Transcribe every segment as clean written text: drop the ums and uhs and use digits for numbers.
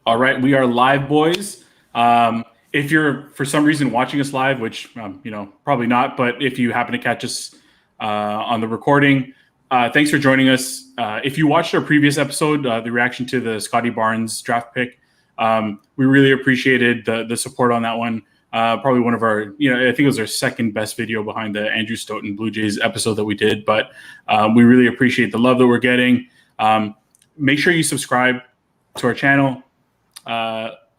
All right, we are live, boys. If you're for some reason watching us live, which probably not, but if you happen to catch us on the recording, thanks for joining us. If you watched our previous episode, the reaction to the Scottie Barnes draft pick, we really appreciated the support on that one. Probably one of our, I think it was our second best video behind the Andrew Stoughton Blue Jays episode that we did. But we really appreciate the love that we're getting. Make sure you subscribe to our channel.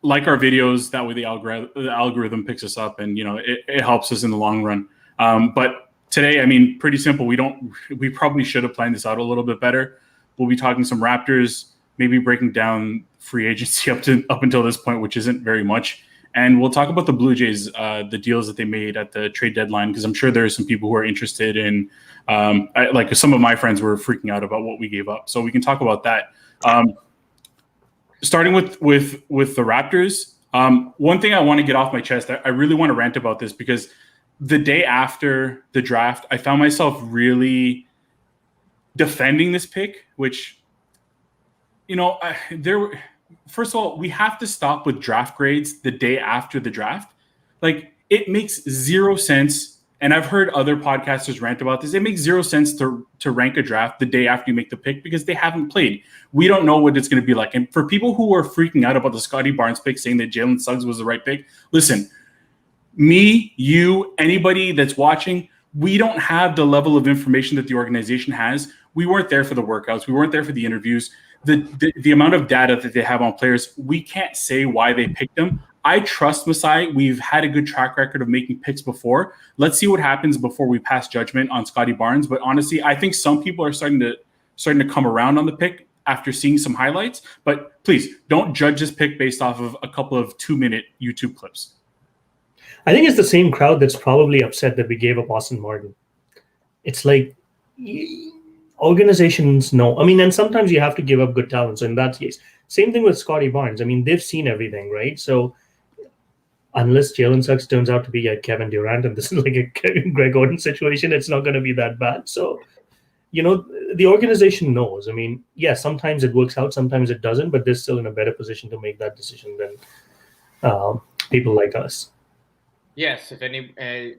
Like our videos, that way the algorithm picks us up, and it helps us in the long run. But today, pretty simple. We probably should have planned this out a little bit better. We'll be talking some Raptors, maybe breaking down free agency up until this point, which isn't very much. And we'll talk about the Blue Jays, the deals that they made at the trade deadline, because I'm sure there are some people who are interested in. Like some of my friends were freaking out about what we gave up, so we can talk about that. Starting with the Raptors, one thing I want to get off my chest, I really want to rant about this, because the day after the draft, I found myself really defending this pick, which, first of all, we have to stop with draft grades the day after the draft. Like, it makes zero sense. And I've heard other podcasters rant about this. It makes zero sense to rank a draft the day after you make the pick, because they haven't played. We don't know what it's going to be like. And for people who are freaking out about the Scottie Barnes pick, saying that Jalen Suggs was the right pick, listen, me, you, anybody that's watching, we don't have the level of information that the organization has. We weren't there for the workouts. We weren't there for the interviews. The amount of data that they have on players, we can't say why they picked them. I trust Masai. We've had a good track record of making picks before. Let's see what happens before we pass judgment on Scottie Barnes. But honestly, I think some people are starting to come around on the pick after seeing some highlights. But please don't judge this pick based off of a couple of 2-minute YouTube clips. I think it's the same crowd that's probably upset that we gave up Austin Martin. It's like organizations know. And sometimes you have to give up good talent. So in that case, same thing with Scottie Barnes. They've seen everything, right? So unless Jalen Suggs turns out to be a Kevin Durant and this is like a Greg Oden situation, it's not going to be that bad. So, the organization knows. Sometimes it works out, sometimes it doesn't, but they're still in a better position to make that decision than people like us. Yes, if any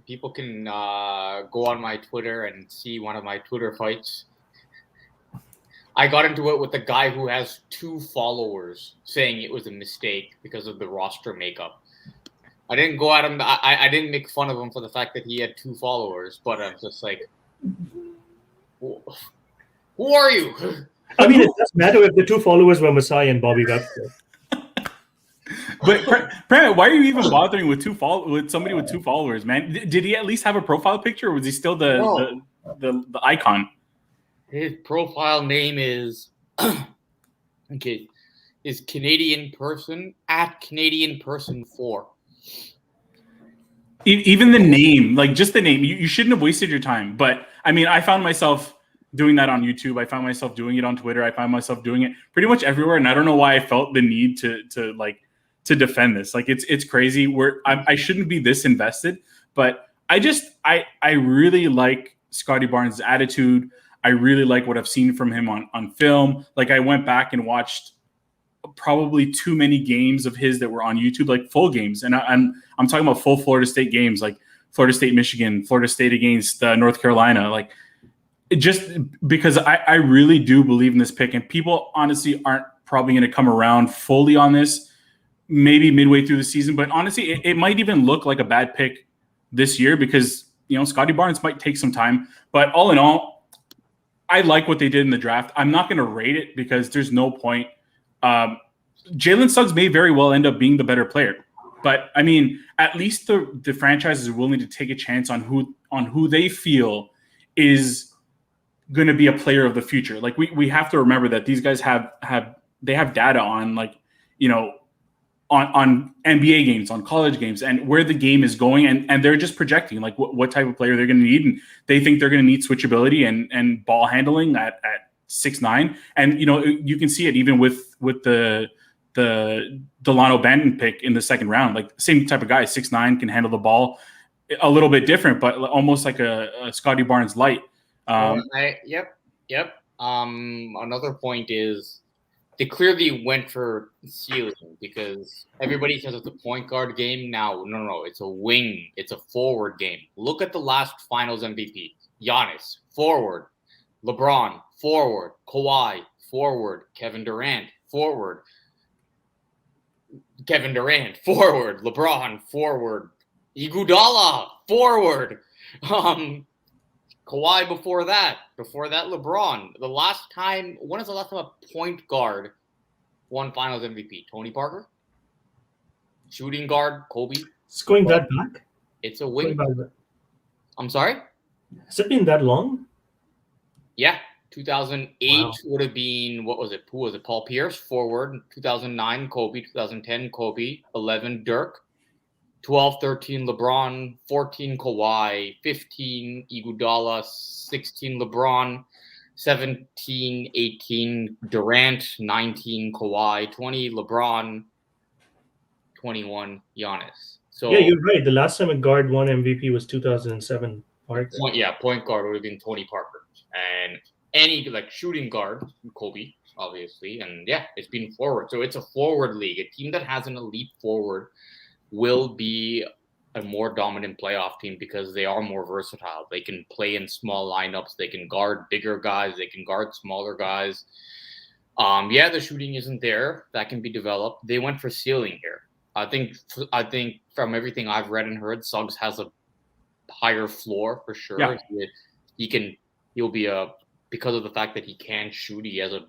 people can go on my Twitter and see one of my Twitter fights. I got into it with a guy who has 2 followers saying it was a mistake because of the roster makeup. I didn't go at him. I didn't make fun of him for the fact that he had 2 followers, but I'm just like, who are you? It doesn't matter if the 2 followers were Masai and Bobby Webster. But Prem, why are you even bothering with somebody with 2 followers, man? Did he at least have a profile picture, or was he still the icon? His profile name is is Canadian Person at Canadian Person 4. Even the name, like just the name, you shouldn't have wasted your time. But I found myself doing that on YouTube. I found myself doing it on Twitter. I found myself doing it pretty much everywhere, and I don't know why I felt the need to defend this. Like, it's crazy. I shouldn't be this invested, but I really like Scottie Barnes' attitude. I really like what I've seen from him on film. Like, I went back and watched probably too many games of his that were on YouTube, like full games. And I'm talking about full Florida State games, like Florida State, Michigan, Florida State against North Carolina. Like, just because I really do believe in this pick, and people honestly aren't probably going to come around fully on this maybe midway through the season. But honestly, it might even look like a bad pick this year, because, Scottie Barnes might take some time. But all in all, I like what they did in the draft. I'm not going to rate it because there's no point. Jalen Suggs may very well end up being the better player, but at least the franchise is willing to take a chance on who they feel is going to be a player of the future. Like, we have to remember that these guys have data on, like, on NBA games, on college games, and where the game is going, and they're just projecting like what type of player they're going to need, and they think they're going to need switchability and ball handling at 6'9", and you can see it even with the Dalano Banton pick in the second round. Like, same type of guy, 6'9", can handle the ball, a little bit different, but almost like a Scottie Barnes light. Yep. Another point is they clearly went for ceiling because everybody says it's a point guard game. Now, no, it's a wing. It's a forward game. Look at the last Finals MVP. Giannis, forward. LeBron, forward. Kawhi, forward. Kevin Durant, forward. LeBron, forward. Iguodala, forward. Kawhi before that, LeBron. When is the last time a point guard won Finals MVP? Tony Parker? Shooting guard, Kobe? It's going that back? It's a wing. I'm sorry? Has it been that long? Yeah. 2008 Wow. would have been, what was it? Who was it? Paul Pierce, forward. 2009, Kobe. 2010, Kobe. 11, Dirk. 12, 13, LeBron. 14, Kawhi. 15, Iguodala. 16, LeBron. 17, 18, Durant. 19, Kawhi. 20, LeBron. 21, Giannis. So Yeah, you're right. The last time a guard won MVP was 2007. Parker. Point guard would have been Tony Parker. And any shooting guard, Kobe, obviously. And yeah, it's been forward. So it's a forward league. A team that has an elite forward will be a more dominant playoff team because they are more versatile. They can play in small lineups. They can guard bigger guys. They can guard smaller guys. The shooting isn't there. That can be developed. They went for ceiling here. I think from everything I've read and heard, Suggs has a higher floor for sure. Yeah. He'll be because of the fact that he can shoot, he has a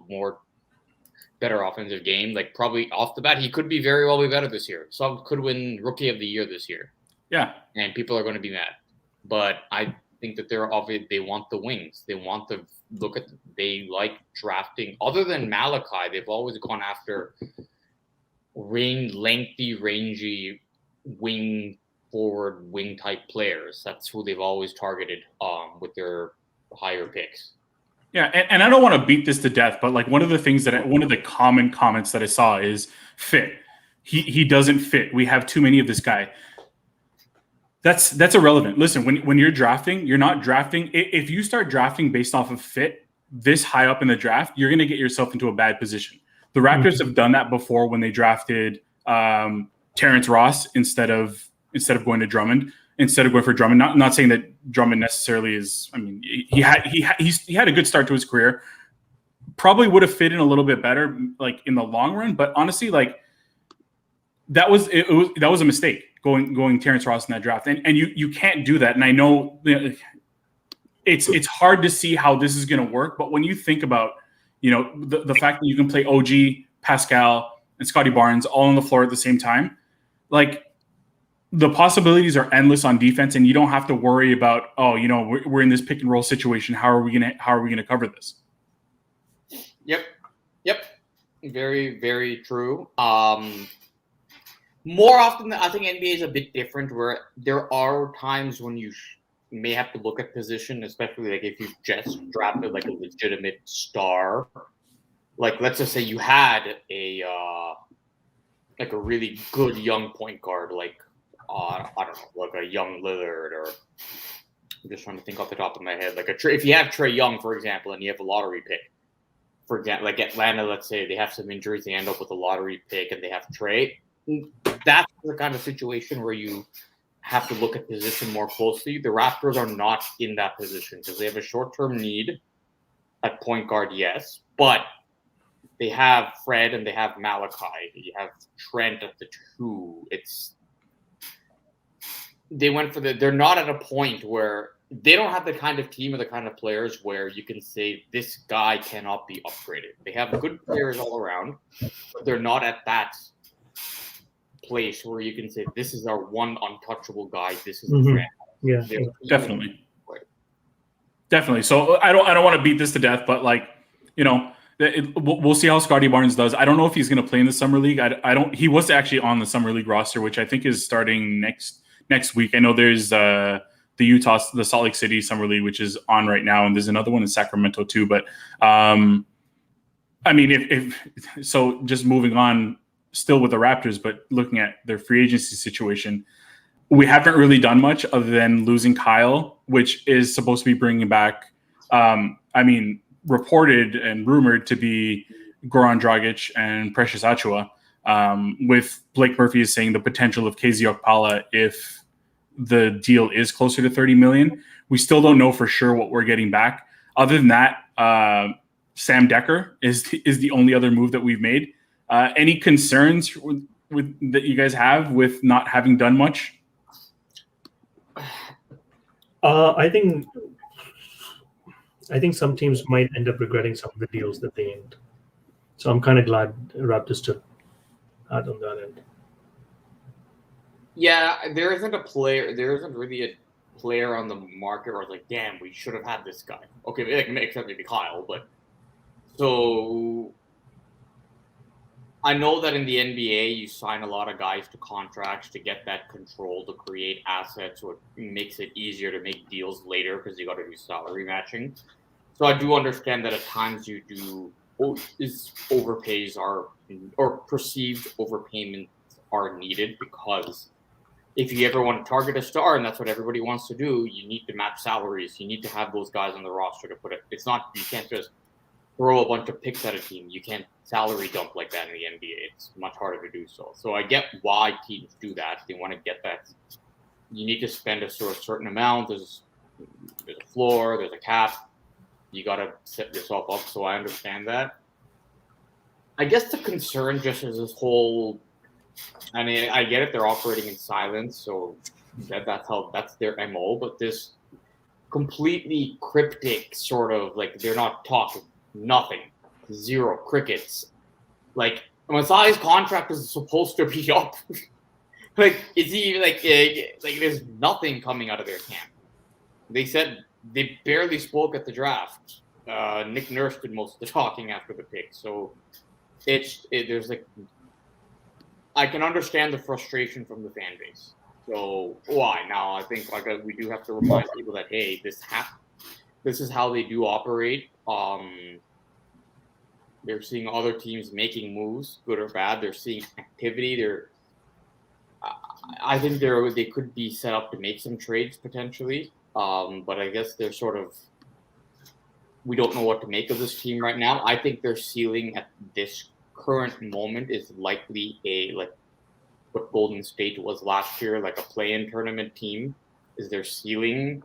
better offensive game. Probably off the bat, he could very well be better this year. Suggs could win Rookie of the Year this year. Yeah. And people are going to be mad. But I think that they want the wings. They want they like drafting. Other than Malachi, they've always gone after lengthy, rangy wing forward wing type players. That's who they've always targeted with their higher picks. Yeah, and I don't want to beat this to death, but one of the common comments that I saw is fit. He doesn't fit. We have too many of this guy. That's irrelevant. Listen, when you're drafting, you're not drafting. If you start drafting based off of fit this high up in the draft, you're going to get yourself into a bad position. The Raptors have done that before when they drafted Terrence Ross instead of going to Drummond. Instead of going for Drummond, not saying that Drummond necessarily is. I mean, he had a good start to his career. Probably would have fit in a little bit better, in the long run. But honestly, that was a mistake going Terrence Ross in that draft, and you can't do that. And I know it's hard to see how this is going to work. But when you think about the fact that you can play OG, Pascal, and Scottie Barnes all on the floor at the same time, the possibilities are endless on defense, and you don't have to worry about, we're in this pick and roll situation. How are we gonna cover this? Yep. Very, very true. More often than I think NBA is a bit different, where there are times when you may have to look at position, especially if you've just drafted a legitimate star. Let's just say you had a really good young point guard, I don't know, a young Lillard, or I'm just trying to think off the top of my head. If you have Trae Young, for example, and you have a lottery pick, for example, Atlanta, let's say they have some injuries, they end up with a lottery pick, and they have Trae. That's the kind of situation where you have to look at position more closely. The Raptors are not in that position because they have a short-term need at point guard, yes, but they have Fred and they have Malachi. You have Trent at the 2. They're not at a point where they don't have the kind of team or the kind of players where you can say this guy cannot be upgraded. They have good players all around, but they're not at that place where you can say this is our one untouchable guy. This is the franchise. Yeah, definitely. So I don't want to beat this to death, but we'll see how Scottie Barnes does. I don't know if he's going to play in the summer league. He was actually on the summer league roster, which I think is starting next week. I know there's the Salt Lake City Summer League, which is on right now, and there's another one in Sacramento too. But just moving on, still with the Raptors, but looking at their free agency situation, we haven't really done much other than losing Kyle, which is supposed to be bringing back. Reported and rumored to be Goran Dragic and Precious Achua, with Blake Murphy is saying the potential of KZ Okpala if the deal is closer to $30 million. We still don't know for sure what we're getting back. Other than that, Sam Decker is the only other move that we've made. Any concerns with that you guys have with not having done much? I think some teams might end up regretting some of the deals that they inked. So I'm kind of glad Raptors took out on that end. Yeah, there isn't really a player on the market where it's like, damn, we should have had this guy. Okay, except maybe Kyle, but so I know that in the NBA you sign a lot of guys to contracts to get that control to create assets, so it makes it easier to make deals later because you got to do salary matching. So I do understand that at times you do overpays are or perceived overpayments are needed, because if you ever want to target a star, and that's what everybody wants to do, you need to match salaries. You need to have those guys on the roster to put it. It's not, you can't just throw a bunch of picks at a team. You can't salary dump like that in the NBA. It's much harder to do so. So I get why teams do that. They want to get that. You need to spend a certain amount. There's a floor, there's a cap. You got to set yourself up. So I understand that. I guess the concern just is this whole, I mean, I get it. They're operating in silence. So that's their MO. But this completely cryptic sort of, like, they're not talking. Nothing, zero, crickets. Like, Masai's contract is supposed to be up. Like, is he like there's nothing coming out of their camp. They said they barely spoke at the draft. Nick Nurse did most of the talking after the pick. So there's like, I can understand the frustration from the fan base. So why now? I think we do have to remind people that, hey, this is how they do operate. They're seeing other teams making moves, good or bad. They're seeing activity. I think they could be set up to make some trades potentially. But I guess they're sort of, we don't know what to make of this team right now. I think their ceiling at this current moment is likely like what Golden State was last year, like a play-in tournament team. Is their ceiling?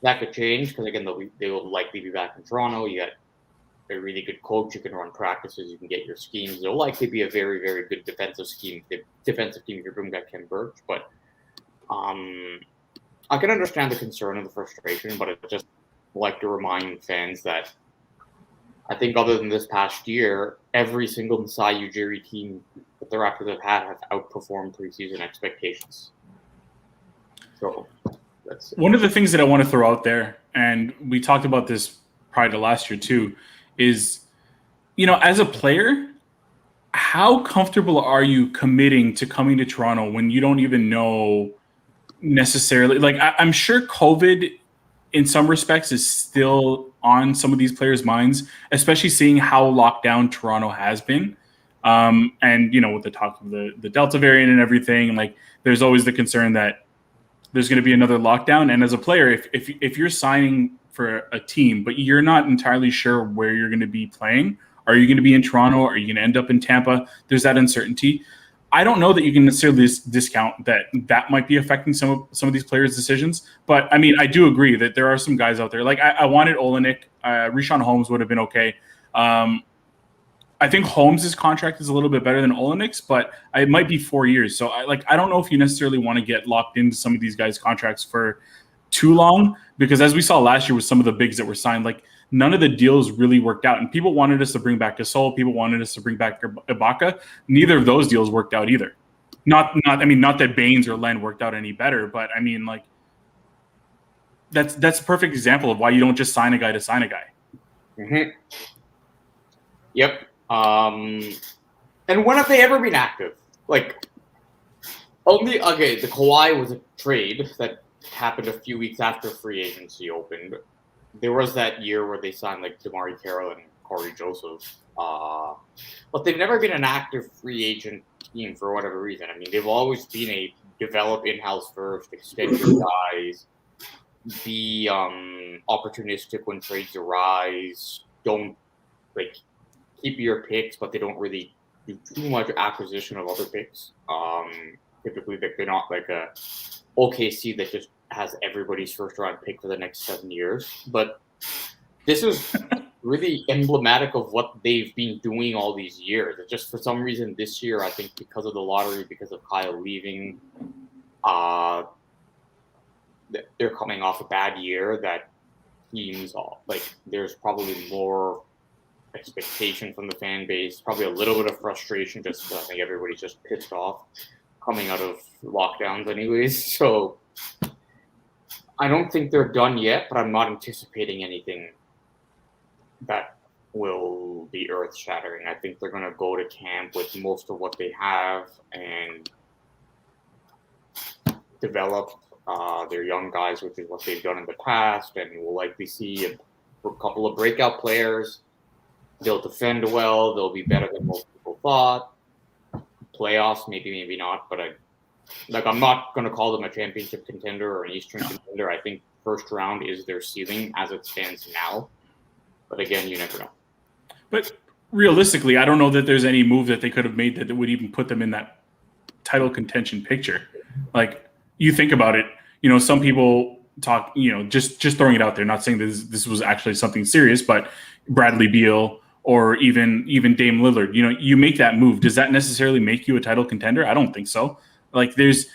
That could change because, again, they will likely be back in Toronto. You got a really good coach. You can run practices. You can get your schemes. They'll likely be a very, very good defensive team if you're bringing back Ken Burch. But I can understand the concern and the frustration, but I just like to remind fans that I think other than this past year, every single Masai Ujiri team that the Raptors have outperformed preseason expectations. So that's one of the things that I want to throw out there, and we talked about this prior to last year too, is, as a player, how comfortable are you committing to coming to Toronto when you don't even know necessarily? Like, I'm sure COVID in some respects is still on some of these players' minds, especially seeing how locked down Toronto has been. And, with the talk of the Delta variant and everything, like, there's always the concern that there's going to be another lockdown. And as a player, if you're signing for a team, but you're not entirely sure where you're going to be playing, are you going to be in Toronto? Are you going to end up in Tampa? There's that uncertainty. I don't know that you can necessarily discount that might be affecting some of these players' decisions. But I mean, I do agree that there are some guys out there. Like, I wanted Olenek. Richaun Holmes would have been okay. I think Holmes' contract is a little bit better than Olenek's, but it might be 4 years. So I don't know if you necessarily want to get locked into some of these guys' contracts for too long, because as we saw last year with some of the bigs that were signed, like, none of the deals really worked out. And people wanted us to bring back Gasol. People wanted us to bring back Ibaka. Neither of those deals worked out either. Not that Baines or Len worked out any better, but I mean, like, that's a perfect example of why you don't just sign a guy to sign a guy. Mm-hmm. Yep. And when have they ever been active? Like, the Kawhi was a trade that happened a few weeks after free agency opened. There was that year where they signed, like, DeMarre Carroll and Corey Joseph. But they've never been an active free agent team for whatever reason. I mean, they've always been a develop in-house first, extend your guys, be opportunistic when trades arise, don't, like, keep your picks, but they don't really do too much acquisition of other picks. Typically, they're not like a OKC that just has everybody's first round pick for the next 7 years. But this is really emblematic of what they've been doing all these years. It's just for some reason this year, I think because of the lottery, because of Kyle leaving, they're coming off a bad year that teams there's probably more expectation from the fan base, probably a little bit of frustration just because I think everybody's just pissed off coming out of lockdowns anyways. So I don't think they're done yet, but I'm not anticipating anything that will be earth-shattering. I think they're going to go to camp with most of what they have and develop their young guys, which is what they've done in the past, and we'll likely see a couple of breakout players. They'll defend well. They'll be better than most people thought. Playoffs, maybe not, but I'm not going to call them a championship contender or an Eastern contender. I think first round is their ceiling as it stands now. But again, you never know. But realistically, I don't know that there's any move that they could have made that would even put them in that title contention picture. Like, you think about it, some people talk, just throwing it out there, not saying this was actually something serious, but Bradley Beal or even Dame Lillard, you make that move. Does that necessarily make you a title contender? I don't think so. Like, there's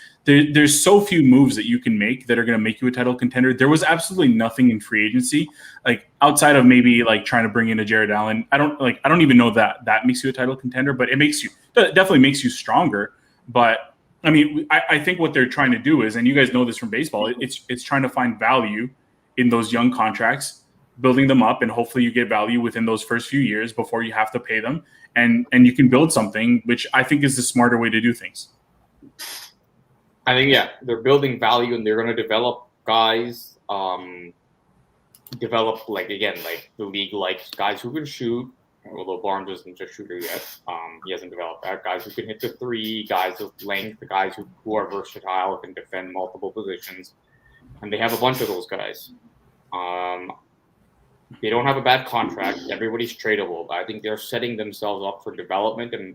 so few moves that you can make that are going to make you a title contender. There was absolutely nothing in free agency, like outside of maybe like trying to bring in a Jared Allen. I don't even know that makes you a title contender, but it definitely makes you stronger. But I mean, I think what they're trying to do is, and you guys know this from baseball, it's trying to find value in those young contracts, building them up, and hopefully you get value within those first few years before you have to pay them, and you can build something, which I think is the smarter way to do things. I think, they're building value and they're going to develop guys, the league likes guys who can shoot, although Barnes isn't a shooter yet. He hasn't developed that. Guys who can hit the three, guys with length, guys who are versatile, can defend multiple positions. And they have a bunch of those guys. They don't have a bad contract. Everybody's tradable. But I think they're setting themselves up for development and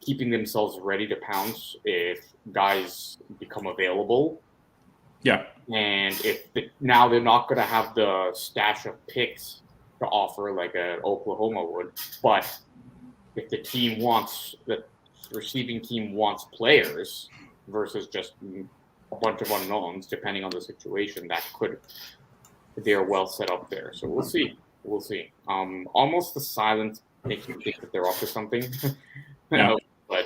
keeping themselves ready to pounce if guys become available. Yeah. And now they're not going to have the stash of picks to offer like Oklahoma would. But if the receiving team wants players versus just a bunch of unknowns, depending on the situation, they're well set up there. So we'll see. Almost the silence makes me think that they're up to something. Yeah. But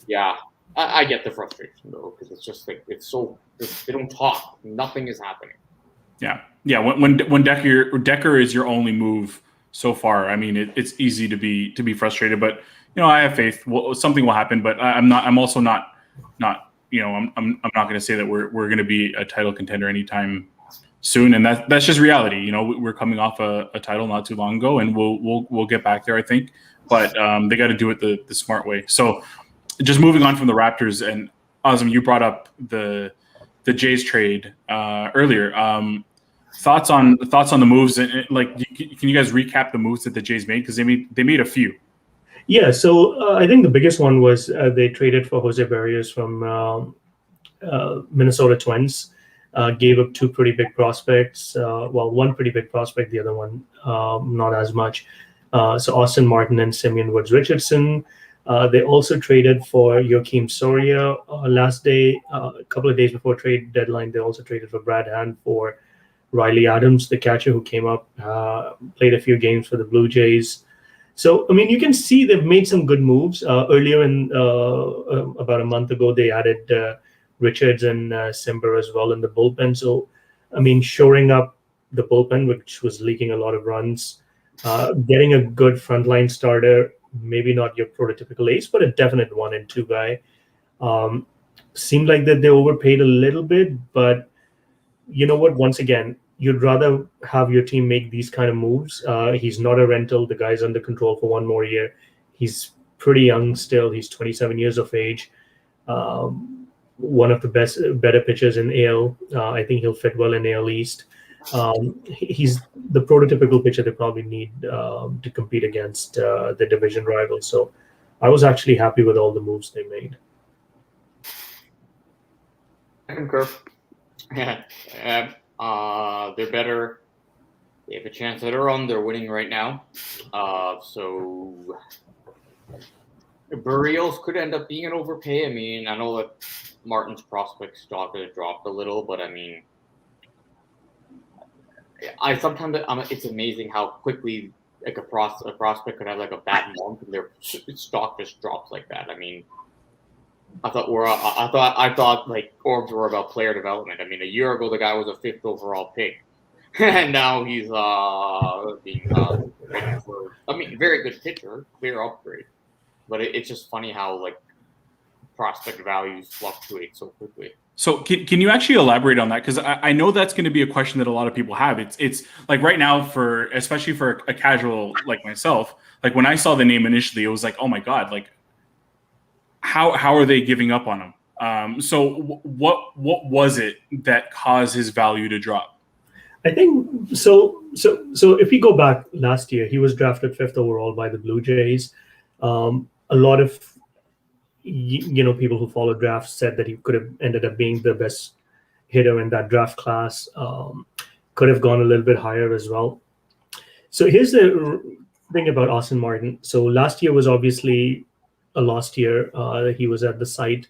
yeah, I get the frustration though, because it's just like they don't talk. Nothing is happening. Yeah. When Decker is your only move so far, I mean, it's easy to be frustrated. But I have faith. Something will happen. But I'm also not. I'm not going to say that we're going to be a title contender anytime soon, and that's just reality. We're coming off a title not too long ago, and we'll get back there, I think. But they got to do it the smart way. So, just moving on from the Raptors, and Azam, you brought up the Jays trade earlier. Thoughts on the moves, and can you guys recap the moves that the Jays made, because they made a few. Yeah, so I think the biggest one was they traded for Jose Berrios from Minnesota Twins. Gave up two pretty big prospects. One pretty big prospect, the other one not as much. So Austin Martin and Simeon Woods-Richardson. They also traded for Joakim Soria last day. A couple of days before trade deadline, they also traded for Brad Hand for Riley Adams, the catcher who came up, played a few games for the Blue Jays. So, I mean, you can see they've made some good moves. Earlier about a month ago, they added Richards and Simber as well in the bullpen. So, I mean, shoring up the bullpen, which was leaking a lot of runs, getting a good frontline starter, maybe not your prototypical ace, but a definite 1 and 2 guy. Seemed like that they overpaid a little bit, but you know what? Once again, you'd rather have your team make these kind of moves. He's not a rental. The guy's under control for one more year. He's pretty young still. He's 27 years of age. One of the better pitchers in AL. I think he'll fit well in AL East. He's the prototypical pitcher they probably need to compete against the division rivals. So I was actually happy with all the moves they made. I concur. Yeah, they're better. They have a chance at a run. They're winning right now. So Berrios could end up being an overpay. I mean, I know that Martin's prospect stock has dropped a little, but I mean, it's amazing how quickly like a prospect could have like a bad month and their stock just drops like that. I mean, I thought like Orbs were about player development. I mean, a year ago the guy was a 5th overall pick, and now he's being very good pitcher, clear upgrade. But it's just funny how like prospect values fluctuate so quickly. So can you actually elaborate on that? Because I know that's going to be a question that a lot of people have. It's like right now especially for a casual like myself, like when I saw the name initially, it was like, oh my God, like how are they giving up on him? So what was it that caused his value to drop? I think so. If we go back last year, he was drafted 5th overall by the Blue Jays. A lot of people who follow drafts said that he could have ended up being the best hitter in that draft class. Could have gone a little bit higher as well. So here's the thing about Austin Martin. So last year was obviously a lost year. He was at the site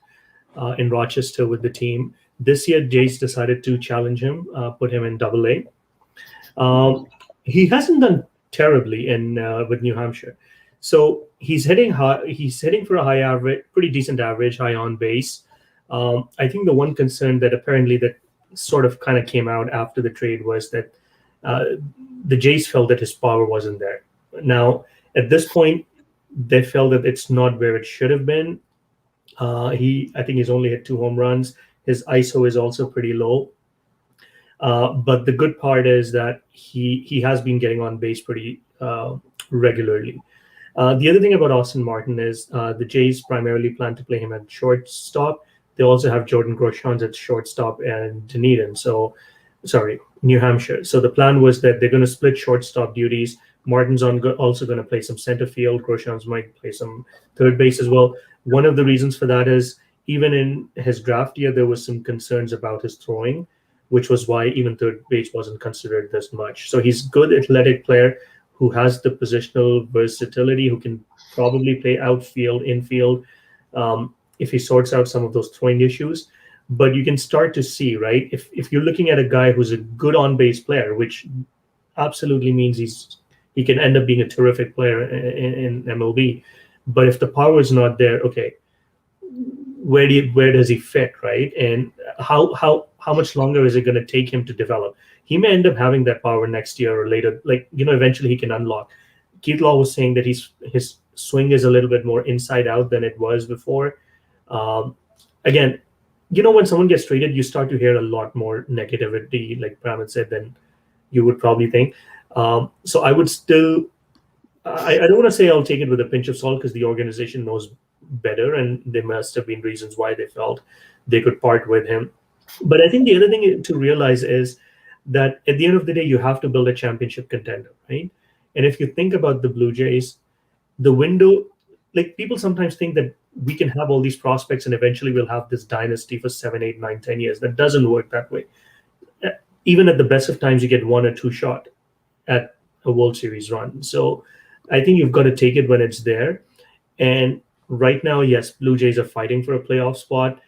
in Rochester with the team. This year, Jays decided to challenge him, put him in AA. He hasn't done terribly with New Hampshire. So he's hitting high. He's hitting for a high average, pretty decent average, high on base. I think the one concern that apparently that sort of kind of came out after the trade was that the Jays felt that his power wasn't there. Now, at this point, they felt that it's not where it should have been. I think he's only hit 2 home runs. His ISO is also pretty low. But the good part is that he has been getting on base pretty regularly. The other thing about Austin Martin is the Jays primarily plan to play him at shortstop. They also have Jordan Groshans at shortstop and Dunedin. New Hampshire. So the plan was that they're going to split shortstop duties. Martin's also going to play some center field. Groshans might play some third base as well. One of the reasons for that is even in his draft year, there was some concerns about his throwing, which was why even third base wasn't considered this much. So he's a good athletic player who has the positional versatility, who can probably play outfield, infield, if he sorts out some of those throwing issues. But you can start to see, right, if you're looking at a guy who's a good on-base player, which absolutely means he can end up being a terrific player in MLB. But if the power is not there, okay, where does he fit, right? And how much longer is it going to take him to develop? He may end up having that power next year or later. Eventually he can unlock. Keith Law was saying that his swing is a little bit more inside out than it was before. Again, when someone gets traded, you start to hear a lot more negativity, like Pramit said, than you would probably think. So I would still, I don't want to say I'll take it with a pinch of salt because the organization knows better and there must have been reasons why they felt they could part with him. But I think the other thing to realize is that at the end of the day, you have to build a championship contender, right? And if you think about the Blue Jays, the window, like people sometimes think that we can have all these prospects and eventually we'll have this dynasty for 7, 8, 9, 10 years. That doesn't work that way. Even at the best of times, you get 1 or 2 shot at a World Series run. So I think you've got to take it when it's there. And right now, yes, Blue Jays are fighting for a playoff spot,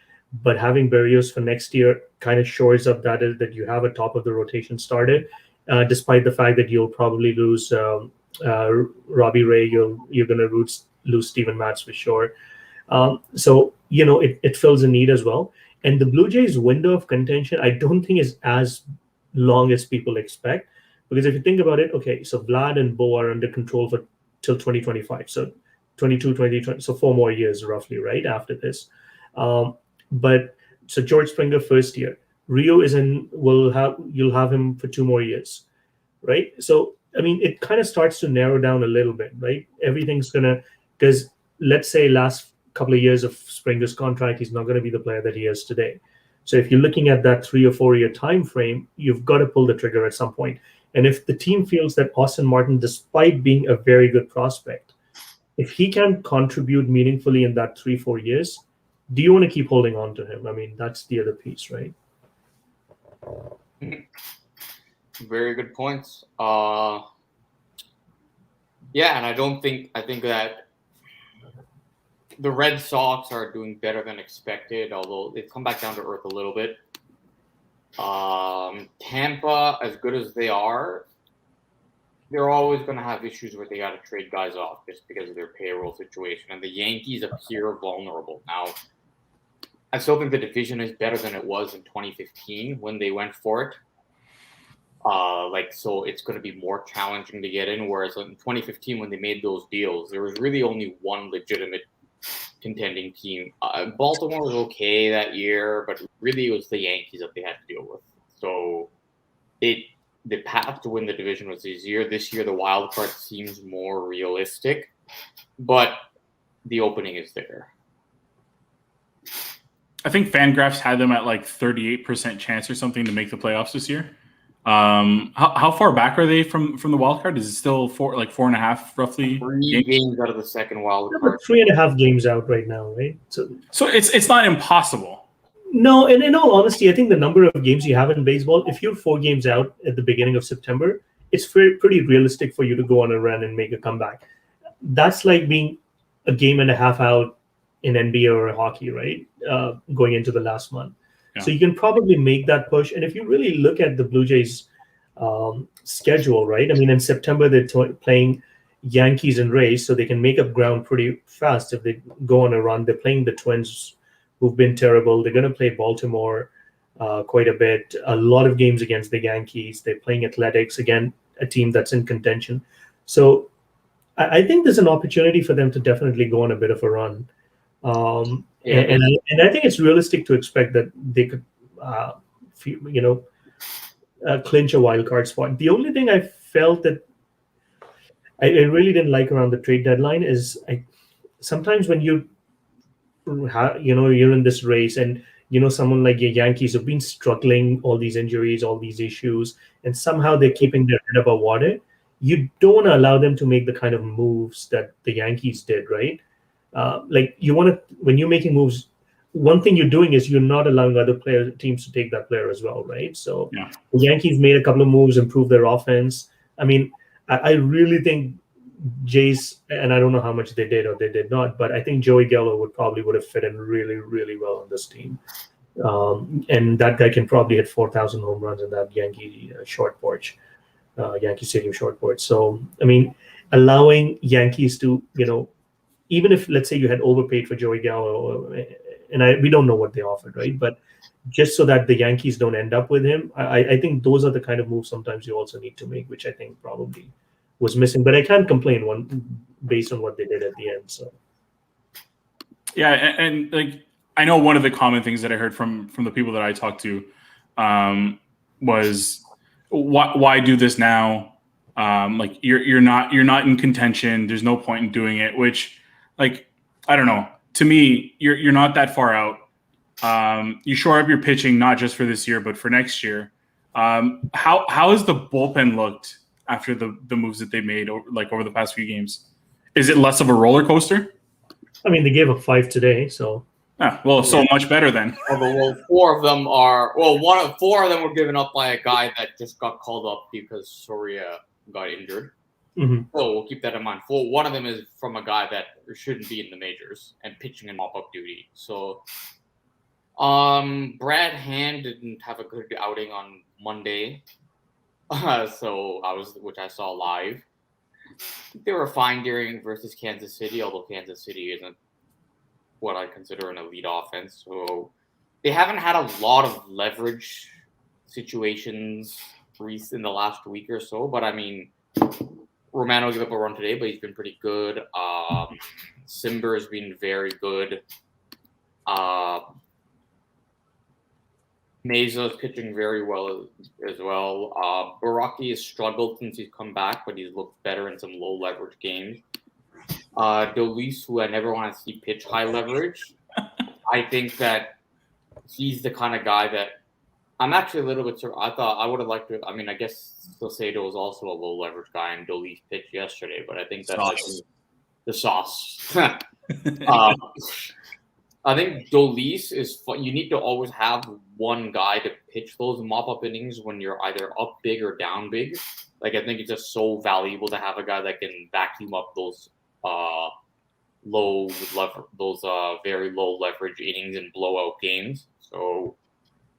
but having Berrios for next year kind of shores up that you have a top of the rotation started, despite the fact that you'll probably lose Robbie Ray, you're going to lose Steven Matz for sure. So it fills a need as well. And the Blue Jays window of contention, I don't think is as long as people expect, because if you think about it, okay, so Vlad and Bo are under control till 2025, so 22, 2020, so 4 more years roughly, right after this. But so George Springer first year, Rio you'll have him for 2 more years, right? So I mean, it kind of starts to narrow down a little bit, right? Everything's because let's say last couple of years of Springer's contract, he's not going to be the player that he is today. So if you're looking at that 3 or 4 year time frame, you've got to pull the trigger at some point. And if the team feels that Austin Martin, despite being a very good prospect, if he can contribute meaningfully in that 3-4 years, do you want to keep holding on to him? I mean, that's the other piece, right? Very good points. Yeah, and I think that the Red Sox are doing better than expected, although they've come back down to earth a little bit. Tampa, as good as they are, they're always going to have issues where they got to trade guys off just because of their payroll situation. And the Yankees appear vulnerable. Now, I still think the division is better than it was in 2015 when they went for it. So it's going to be more challenging to get in. Whereas in 2015, when they made those deals, there was really only one legitimate contending team. Baltimore was okay that year, but really it was the Yankees that they had to deal with. So the path to win the division was easier. This year, the wild card seems more realistic, but the opening is there. I think Fangraphs had them at like 38% chance or something to make the playoffs this year. How far back are they from the wild card? Is it still 4.5 roughly? 3 games out of the second wild card. 3.5 games out right now, right? So it's not impossible. No, and in all honesty, I think the number of games you have in baseball, if you're 4 games out at the beginning of September, it's pretty realistic for you to go on a run and make a comeback. That's like being a game and a half out in NBA or hockey, right? Going into the last month. Yeah. So you can probably make that push. And if you really look at the Blue Jays schedule, right? I mean, in September, they're playing Yankees and Rays, so they can make up ground pretty fast if they go on a run. They're playing the Twins, who've been terrible. They're going to play Baltimore quite a bit. A lot of games against the Yankees. They're playing Athletics, again, a team that's in contention. So I think there's an opportunity for them to definitely go on a bit of a run. And I think it's realistic to expect that they could, clinch a wild card spot. The only thing I felt that I really didn't like around the trade deadline is sometimes when you're in this race and someone like your Yankees have been struggling, all these injuries, all these issues, and somehow they're keeping their head above water. You don't want to allow them to make the kind of moves that the Yankees did, right? You want to, when you're making moves, one thing you're doing is you're not allowing other teams to take that player as well, right? So yeah. The Yankees made a couple of moves, improved their offense. I mean, I really think Jays, and I don't know how much they did or they did not, but I think Joey Gallo would have fit in really, really well on this team. And that guy can probably hit 4,000 home runs in that Yankee short porch, Yankee Stadium short porch. So, I mean, allowing Yankees to, even if, let's say, you had overpaid for Joey Gallo, and we don't know what they offered, right? But just so that the Yankees don't end up with him, I think those are the kind of moves sometimes you also need to make, which I think probably was missing. But I can't complain based on what they did at the end. So, yeah, and like I know one of the common things that I heard from the people that I talked to was why do this now? Like you're not in contention. There's no point in doing it. Which, like, I don't know. To me, you're not that far out. You shore up your pitching not just for this year but for next year. How has the bullpen looked after the moves that they made over the past few games? Is it less of a roller coaster? I mean, they gave up 5 today, so. So much better then. Well, 4 of them were given up by a guy that just got called up because Soria got injured. Mm-hmm. So we'll keep that in mind. One of them is from a guy that shouldn't be in the majors and pitching in mop-up duty. So Brad Hand didn't have a good outing on Monday. Which I saw live. They were fine during versus Kansas City, although Kansas City isn't what I consider an elite offense. So they haven't had a lot of leverage situations in the last week or so. But I mean, Romano gave up a run today, but he's been pretty good. Simber's been very good. Mesa's pitching very well as well. Baraki has struggled since he's come back, but he's looked better in some low leverage games. Dolis, who I never want to see pitch high leverage, I think that he's the kind of guy that I'm actually a little bit. I thought I would have liked to. I mean, I guess Salcedo was also a low leverage guy, and Dolis pitched yesterday, but I think that's like the sauce. I think Dolis is. You need to always have one guy to pitch those mop-up innings when you're either up big or down big. Like, I think it's just so valuable to have a guy that can vacuum up those very low leverage innings and blowout games. So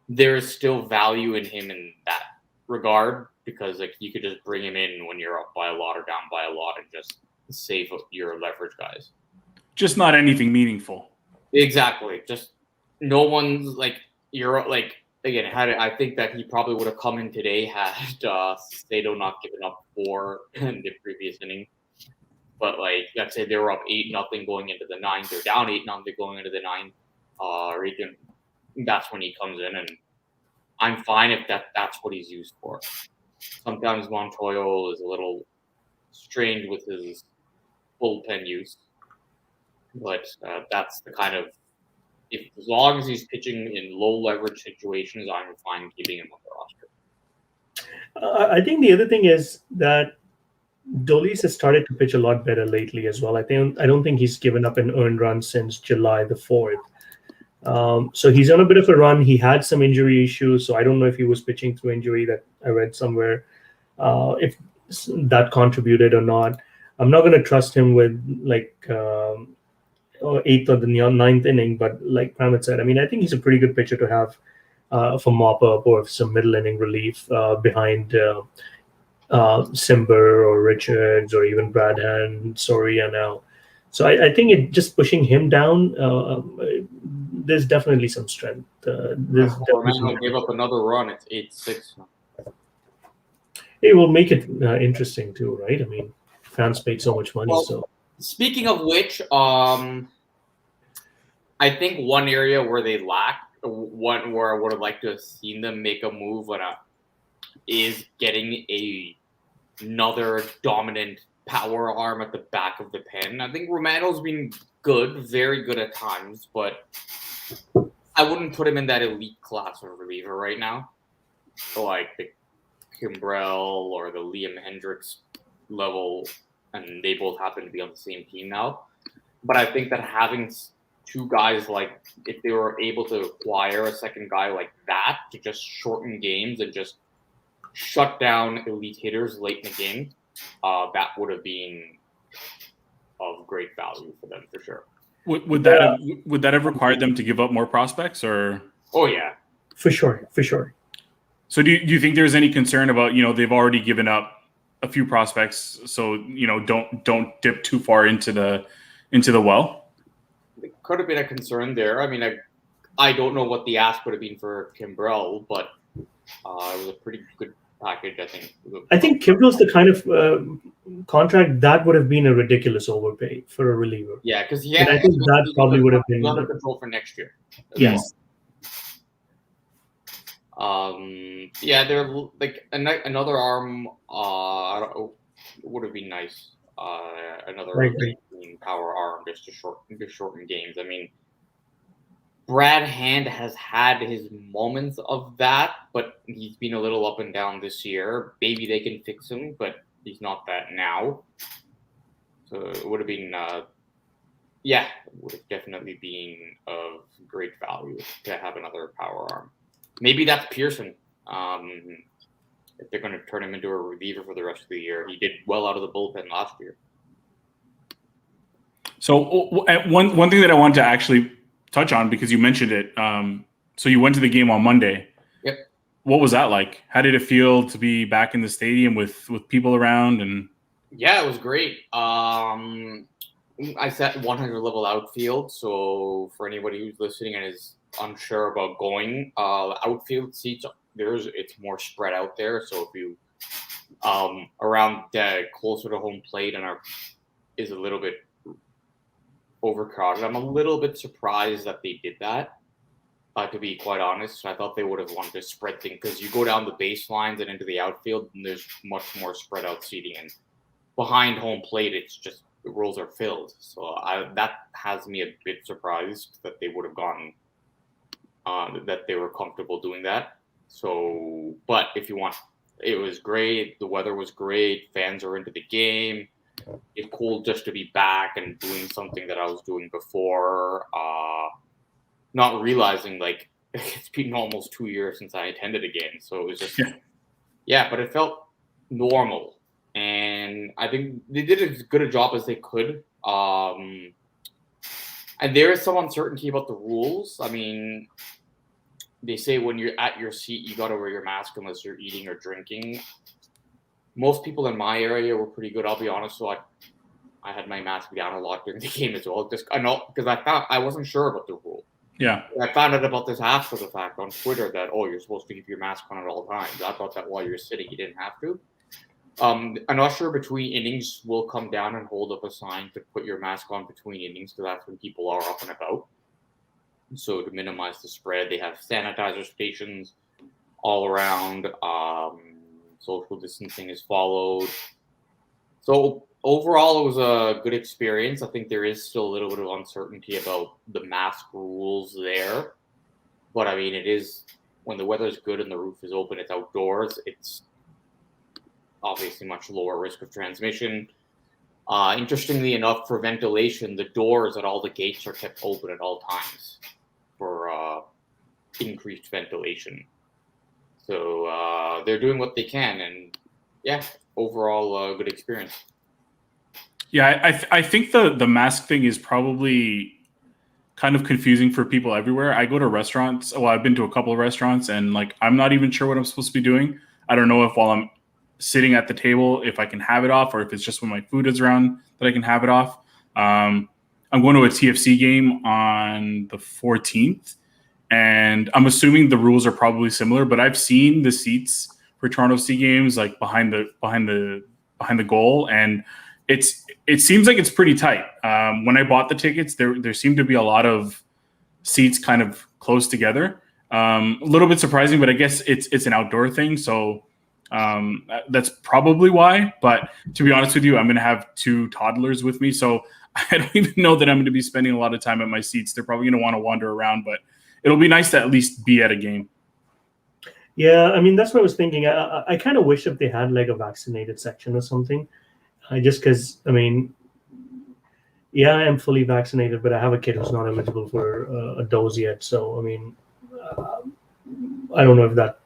there is still value in him in that regard, because like you could just bring him in when you're up by a lot or down by a lot and just save your leverage guys. Just not anything meaningful. Exactly. Just no one's like, you're like, again, I think that he probably would have come in today had Sato not given up 4 in the previous inning. But like, let's say they were up 8-0 going into the 9th, they're down 8-0 going into the 9th. That's when he comes in, and I'm fine if that's what he's used for. Sometimes Montoyo is a little strained with his bullpen use, but that's the kind of, as long as he's pitching in low leverage situations, I'm fine keeping him on the roster. I think the other thing is that Dolis has started to pitch a lot better lately as well. I don't think he's given up an earned run since July the 4th. So he's on a bit of a run. He had some injury issues, so I don't know if he was pitching through injury, that I read somewhere, if that contributed or not. I'm not going to trust him with like 8th or the 9th inning, but like Pramit said, I mean, I think he's a pretty good pitcher to have for mop-up or some middle inning relief behind Simber or Richards or even Brad Hand, Soria now. So I think it just pushing him down, there's definitely some strength. Give up another run. It's 8-6. It will make it interesting too, right? I mean, fans paid so much money. So speaking of which, I think one area where they lack, one where I would have liked to have seen them make a move is getting another dominant power arm at the back of the pen. I think Romano's been good, very good at times, but I wouldn't put him in that elite class of reliever right now. Like the Kimbrel or the Liam Hendricks level, and they both happen to be on the same team now. But I think that having two guys, like if they were able to acquire a second guy like that to just shorten games and just shut down elite hitters late in the game, that would have been of great value for them for sure. Would that have required them to give up more prospects, or? Oh yeah, for sure. So do you think there's any concern about, they've already given up a few prospects, so don't dip too far into the well? It could have been a concern there. I mean, I don't know what the ask would have been for Kimbrel, but it was a pretty good package, I think. I think Kimbrel's the kind of contract that would have been a ridiculous overpay for a reliever. Yeah, because I think that probably would have been under control for next year. Yes. Yeah, they're like another arm. Would have been nice. Another power arm just to shorten games. I mean, Brad Hand has had his moments of that, but he's been a little up and down this year. Maybe they can fix him, but he's not that now. So it would have been, would have definitely been of great value to have another power arm. Maybe that's Pearson. If they're going to turn him into a reliever for the rest of the year, he did well out of the bullpen last year. So one thing that I want to actually touch on, because you mentioned it. So you went to the game on Monday. Yep. What was that like? How did it feel to be back in the stadium with people around? And yeah, it was great. I sat 100 level outfield. So for anybody who's listening and is unsure about going, outfield seats, it's more spread out there. So if you around closer to home plate and is a little bit overcrowded. I'm a little bit surprised that they did that, to be quite honest. I thought they would have wanted to spread things, because you go down the baselines and into the outfield and there's much more spread out seating, and behind home plate it's just the rows are filled. So that has me a bit surprised that they would have gone that they were comfortable doing that. So, but if you want, it was great. The weather was great. Fans are into the game. It's cool just to be back and doing something that I was doing before. Not realizing like it's been almost 2 years since I attended again. So it was just, but it felt normal. And I think they did as good a job as they could. And there is some uncertainty about the rules. I mean, they say when you're at your seat, you got to wear your mask unless you're eating or drinking. Most people in my area were pretty good, I'll be honest. So I had my mask down a lot during the game as well. Just I know because I wasn't sure about the rule. Yeah. I found out about this after the fact on Twitter that, you're supposed to keep your mask on at all times. I thought that while you're sitting, you didn't have to. I'm not sure between innings will come down and hold up a sign to put your mask on between innings because that's when people are up and about. So to minimize the spread, they have sanitizer stations all around. Social distancing is followed. So overall, it was a good experience. I think there is still a little bit of uncertainty about the mask rules there. But I mean, it is when the weather is good and the roof is open, it's outdoors. It's obviously much lower risk of transmission. Interestingly enough, for ventilation, the doors at all the gates are kept open at all times for increased ventilation. So they're doing what they can, and overall good experience. Yeah, I think the mask thing is probably kind of confusing for people everywhere. I go to restaurants. Well, I've been to a couple of restaurants, and like I'm not even sure what I'm supposed to be doing. I don't know if while I'm sitting at the table, if I can have it off, or if it's just when my food is around that I can have it off. I'm going to a TFC game on the 14th, and I'm assuming the rules are probably similar. But I've seen the seats for Toronto FC games like behind the goal, and it seems like it's pretty tight. When I bought the tickets, there seemed to be a lot of seats kind of close together. A little bit surprising, but I guess it's an outdoor thing, so that's probably why. But to be honest with you, I'm going to have 2 toddlers with me, so I don't even know that I'm going to be spending a lot of time at my seats. They're probably going to want to wander around, but it'll be nice to at least be at a game. Yeah, I mean, that's what I was thinking. I kind of wish if they had like a vaccinated section or something. Just because, I mean, I am fully vaccinated, but I have a kid who's not eligible for a dose yet. So, I mean, I don't know if that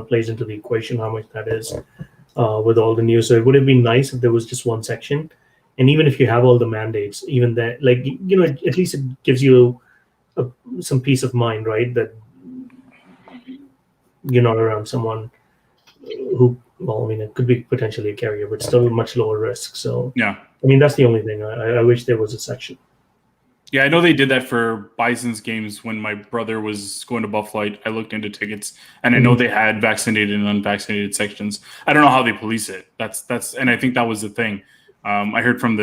plays into the equation, how much that is with all the news. So it would have been nice if there was just one section. And even if you have all the mandates, even that, like, at least it gives you some peace of mind, right? That you're not around someone who, well, I mean, it could be potentially a carrier, but still much lower risk. So, yeah, I mean, that's the only thing. I wish there was a section. Yeah, I know they did that for Bison's games when my brother was going to Buffalo. I looked into tickets, and I know they had vaccinated and unvaccinated sections. I don't know how they police it. That's, and I think that was the thing. I heard from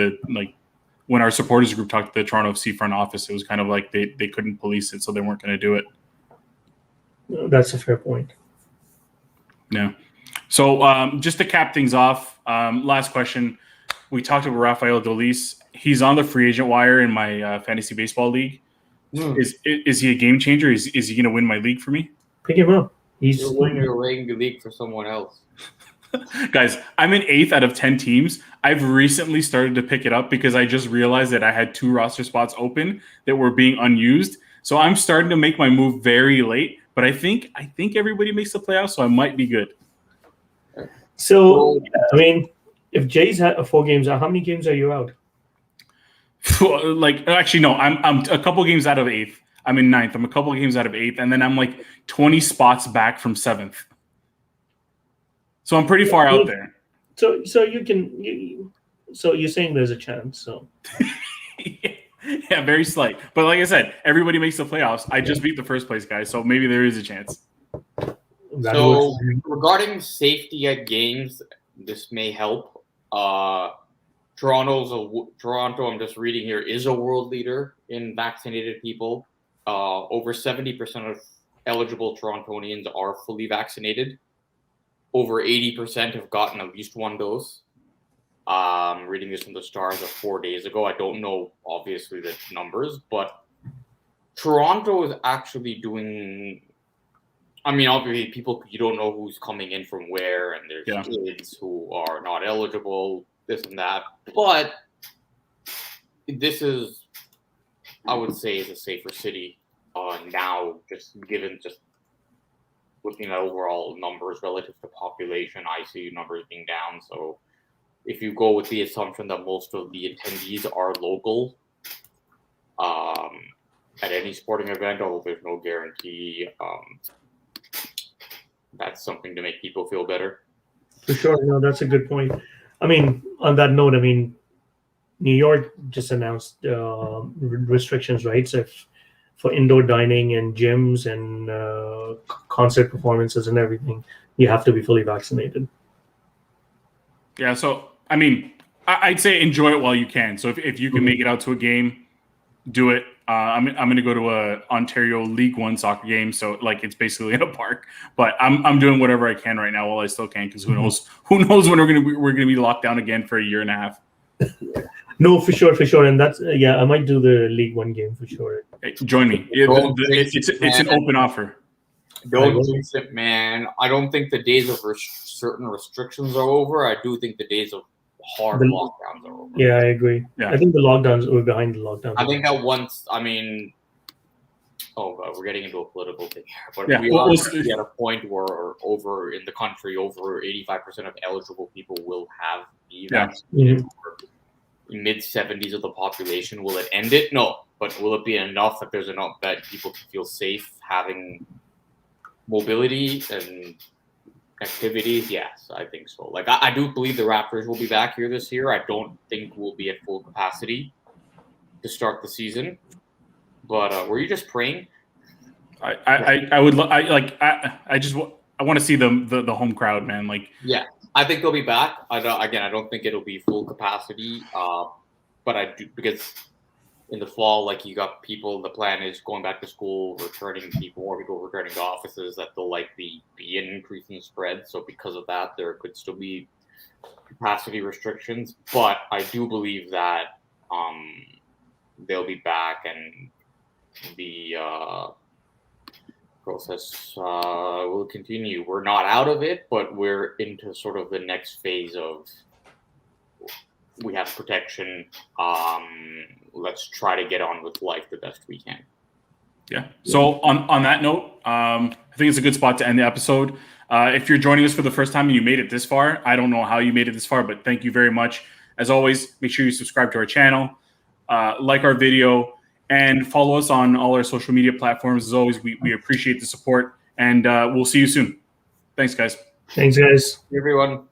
when our supporters group talked to the Toronto FC front office, it was kind of like they couldn't police it, so they weren't going to do it. That's a fair point. Yeah. So just to cap things off, last question. We talked about Rafael Dolis. He's on the free agent wire in my fantasy baseball league. Is he a game changer? Is he going to win my league for me? Pick him up. You're winning the league for someone else. Guys, I'm in 8th out of 10 teams. I've recently started to pick it up because I just realized that I had 2 roster spots open that were being unused. So I'm starting to make my move very late. But I think everybody makes the playoffs, so I might be good. So, I mean, if Jay's had 4 games out, how many games are you out? Actually, no, I'm a couple games out of 8th. I'm in 9th. I'm a couple games out of 8th, and then I'm like 20 spots back from 7th. So I'm pretty far out there. So you're saying there's a chance. So yeah, very slight. But like I said, everybody makes the playoffs. I just beat the first place guy, so maybe there is a chance. So regarding safety at games, this may help. Toronto, I'm just reading here, is a world leader in vaccinated people. Over 70% of eligible Torontonians are fully vaccinated. Over 80% have gotten at least 1 dose. Reading this from the Stars of 4 days ago. I don't know, obviously, the numbers, but Toronto is actually doing. I mean, obviously, you don't know who's coming in from where, and there's kids who are not eligible, this and that. But this is, I would say, is a safer city now, just looking at overall numbers relative to population, ICU numbers being down. So if you go with the assumption that most of the attendees are local, at any sporting event, although there's no guarantee, that's something to make people feel better. For sure. No, that's a good point. I mean, on that note, I mean, New York just announced restrictions, right? So for indoor dining and gyms and concert performances and everything, you have to be fully vaccinated. Yeah, so, I mean, I'd say enjoy it while you can. So if you can make it out to a game, do it. I'm going to go to a Ontario League One soccer game, so like it's basically in a park. But I'm doing whatever I can right now while I still can, because who knows when we're going to be locked down again for a year and a half. No, for sure, and that's I might do the League One game for sure. Hey, join me. It's an open offer. Don't jinx it, man. I don't think the days of certain restrictions are over. I do think the days of hard lockdowns are over. Yeah, I agree. Yeah. I think the lockdowns were behind the lockdowns. I think that once, I mean, oh God, we're getting into a political thing here, but we are at a point where over in the country, over 85% of eligible people will have the vaccine. Mid-70s of the population. Will it end it? No. But will it be enough that there's enough that people can feel safe having mobility and activities? Yes, I think so. Like, I do believe the Raptors will be back here this year. I don't think we'll be at full capacity to start the season. But were you just praying? I want to see the home crowd, man. Like, yeah, I think they'll be back. I don't think it'll be full capacity. But I do, because in the fall, like, you got people, the plan is going back to school, more people returning to offices, that they'll likely be an increase in spread. So because of that, there could still be capacity restrictions. But I do believe that they'll be back, and the process will continue. We're not out of it, but we're into sort of the next phase of, we have protection. Let's try to get on with life the best we can. Yeah. So on that note, I think it's a good spot to end the episode. If you're joining us for the first time and you made it this far, I don't know how you made it this far, but thank you very much. As always, make sure you subscribe to our channel, like our video, and follow us on all our social media platforms. As always, we appreciate the support, and we'll see you soon. Thanks, guys. Thanks, guys. Everyone.